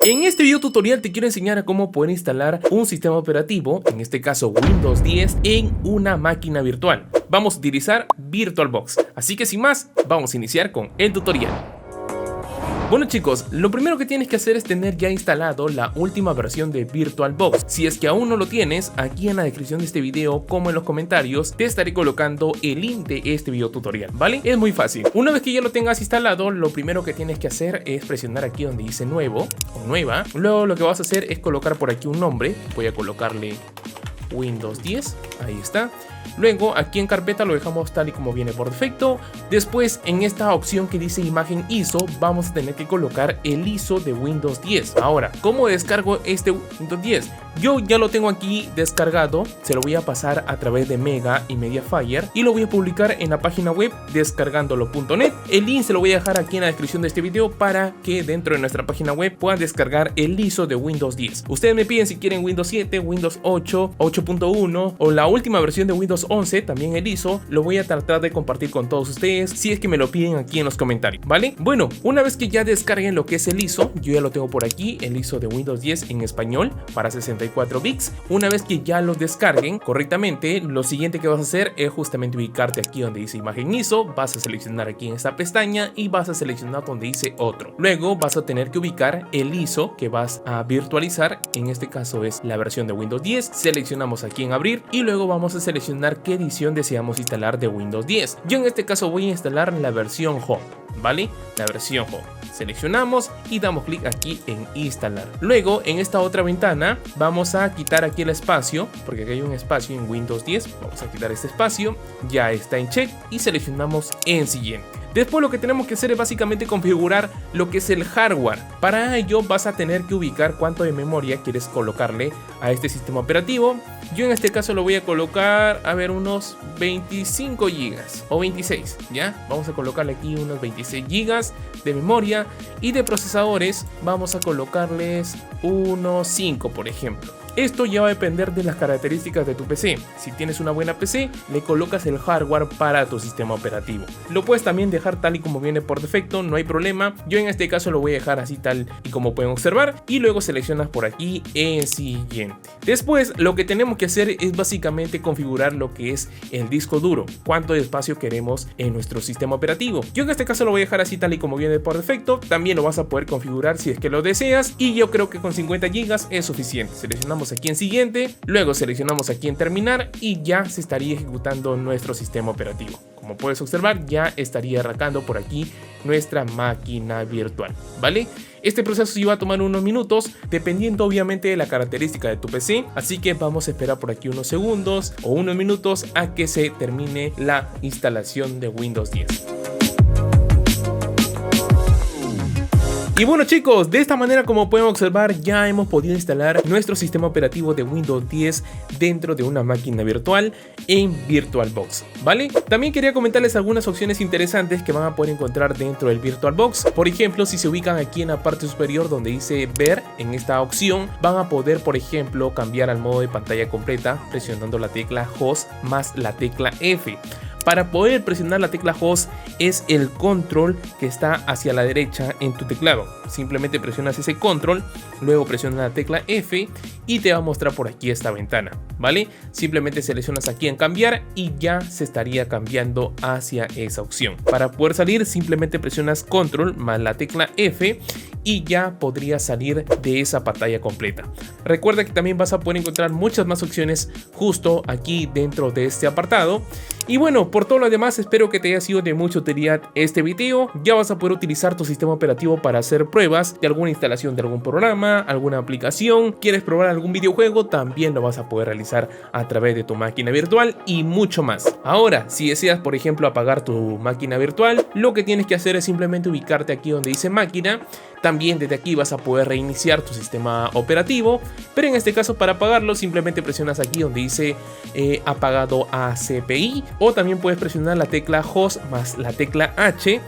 En este video tutorial te quiero enseñar a cómo poder instalar un sistema operativo, en este caso Windows 10, en una máquina virtual. Vamos a utilizar VirtualBox. Así que sin más, vamos a iniciar con el tutorial. Bueno chicos, lo primero que tienes que hacer es tener ya instalado la última versión de VirtualBox. Si es que aún no lo tienes, aquí en la descripción de este video como en los comentarios te estaré colocando el link de este video tutorial, ¿vale? Es muy fácil. Una vez que ya lo tengas instalado, lo primero que tienes que hacer es presionar aquí donde dice nuevo o nueva. Luego lo que vas a hacer es colocar por aquí un nombre. Voy a colocarle Windows 10, ahí está. Luego aquí en carpeta lo dejamos tal y como viene por defecto. Después en esta opción que dice imagen ISO vamos a tener que colocar el ISO de Windows 10. Ahora, ¿cómo descargo este Windows 10? Yo ya lo tengo aquí descargado, se lo voy a pasar a través de Mega y Mediafire y lo voy a publicar en la página web descargandolo.net. El link se lo voy a dejar aquí en la descripción de este video para que dentro de nuestra página web puedan descargar el ISO de Windows 10. Ustedes me piden si quieren Windows 7, Windows 8, 8.1 o la última versión de Windows 11, también el ISO. Lo voy a tratar de compartir con todos ustedes si es que me lo piden aquí en los comentarios, ¿vale? Bueno, una vez que ya descarguen lo que es el ISO, yo ya lo tengo por aquí, el ISO de Windows 10 en español para 64 bits. Una vez que ya lo descarguen correctamente, lo siguiente que vas a hacer es justamente ubicarte aquí donde dice imagen ISO, vas a seleccionar aquí en esta pestaña y vas a seleccionar donde dice otro. Luego vas a tener que ubicar el ISO que vas a virtualizar, en este caso es la versión de Windows 10. Seleccionamos aquí en abrir y luego vamos a seleccionar qué edición deseamos instalar de Windows 10. Yo en este caso voy a instalar la versión Home, ¿vale? La versión Home. Seleccionamos y damos clic aquí en instalar. Luego en esta otra ventana vamos a quitar aquí el espacio, porque aquí hay un espacio en Windows 10. Vamos a quitar este espacio, ya está en check y seleccionamos en siguiente. Después lo que tenemos que hacer es básicamente configurar lo que es el hardware. Para ello vas a tener que ubicar cuánto de memoria quieres colocarle a este sistema operativo. Yo en este caso lo voy a colocar, a ver, unos 25 GB o 26, ¿ya? Vamos a colocarle aquí unos 26 GB de memoria y de procesadores vamos a colocarles unos 5, por ejemplo. Esto ya va a depender de las características de tu PC. Si tienes una buena PC, le colocas el hardware para tu sistema operativo. Lo puedes también dejar tal y como viene por defecto, no hay problema. Yo en este caso lo voy a dejar así tal y como pueden observar. Y luego seleccionas por aquí en siguiente. Después lo que tenemos que hacer es básicamente configurar lo que es el disco duro. Cuánto espacio queremos en nuestro sistema operativo. Yo en este caso lo voy a dejar así tal y como viene por defecto. También lo vas a poder configurar si es que lo deseas. Y yo creo que con 50 GB es suficiente. Seleccionamos aquí en siguiente, luego seleccionamos aquí en terminar y ya se estaría ejecutando nuestro sistema operativo. Como puedes observar, ya estaría arrancando por aquí nuestra máquina virtual, ¿vale? Este proceso sí va a tomar unos minutos, dependiendo obviamente de la característica de tu PC, así que vamos a esperar por aquí unos segundos o unos minutos a que se termine la instalación de Windows 10. Y bueno chicos, de esta manera como pueden observar ya hemos podido instalar nuestro sistema operativo de Windows 10 dentro de una máquina virtual en VirtualBox, ¿vale? También quería comentarles algunas opciones interesantes que van a poder encontrar dentro del VirtualBox. Por ejemplo, si se ubican aquí en la parte superior donde dice ver, en esta opción van a poder, por ejemplo, cambiar al modo de pantalla completa presionando la tecla Host más la tecla F. Para poder presionar la tecla Host es el control que está hacia la derecha en tu teclado. Simplemente presionas ese control, luego presionas la tecla F y te va a mostrar por aquí esta ventana, ¿vale? Simplemente seleccionas aquí en cambiar y ya se estaría cambiando hacia esa opción. Para poder salir simplemente presionas control más la tecla F y ya podría salir de esa pantalla completa. Recuerda que también vas a poder encontrar muchas más opciones justo aquí dentro de este apartado. Y bueno, por todo lo demás espero que te haya sido de mucha utilidad este video. Ya vas a poder utilizar tu sistema operativo para hacer pruebas de alguna instalación de algún programa, alguna aplicación. ¿Quieres probar algún videojuego? También lo vas a poder realizar a través de tu máquina virtual y mucho más. Ahora, si deseas por ejemplo apagar tu máquina virtual, lo que tienes que hacer es simplemente ubicarte aquí donde dice máquina. También desde aquí vas a poder reiniciar tu sistema operativo, pero en este caso para apagarlo simplemente presionas aquí donde dice apagado a CPI, o también puedes presionar la tecla Host más la tecla H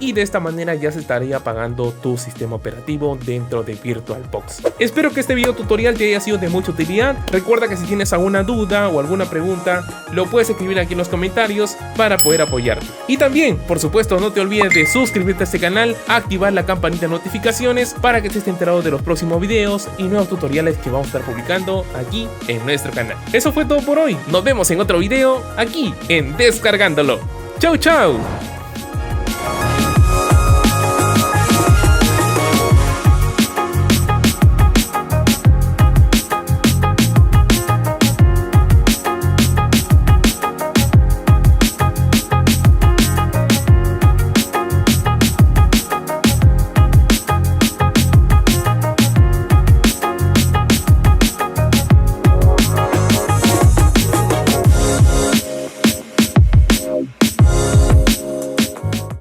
y de esta manera ya se estaría apagando tu sistema operativo dentro de VirtualBox. Espero que este video tutorial te haya sido de mucha utilidad. Recuerda que si tienes alguna duda o alguna pregunta, lo puedes escribir aquí en los comentarios para poder apoyarte. Y también, por supuesto, no te olvides de suscribirte a este canal, activar la campanita de notificaciones para que estés enterado de los próximos videos y nuevos tutoriales que vamos a estar publicando aquí en nuestro canal. Eso fue todo por hoy. Nos vemos en otro video aquí en Descargándolo. ¡Chau, chau!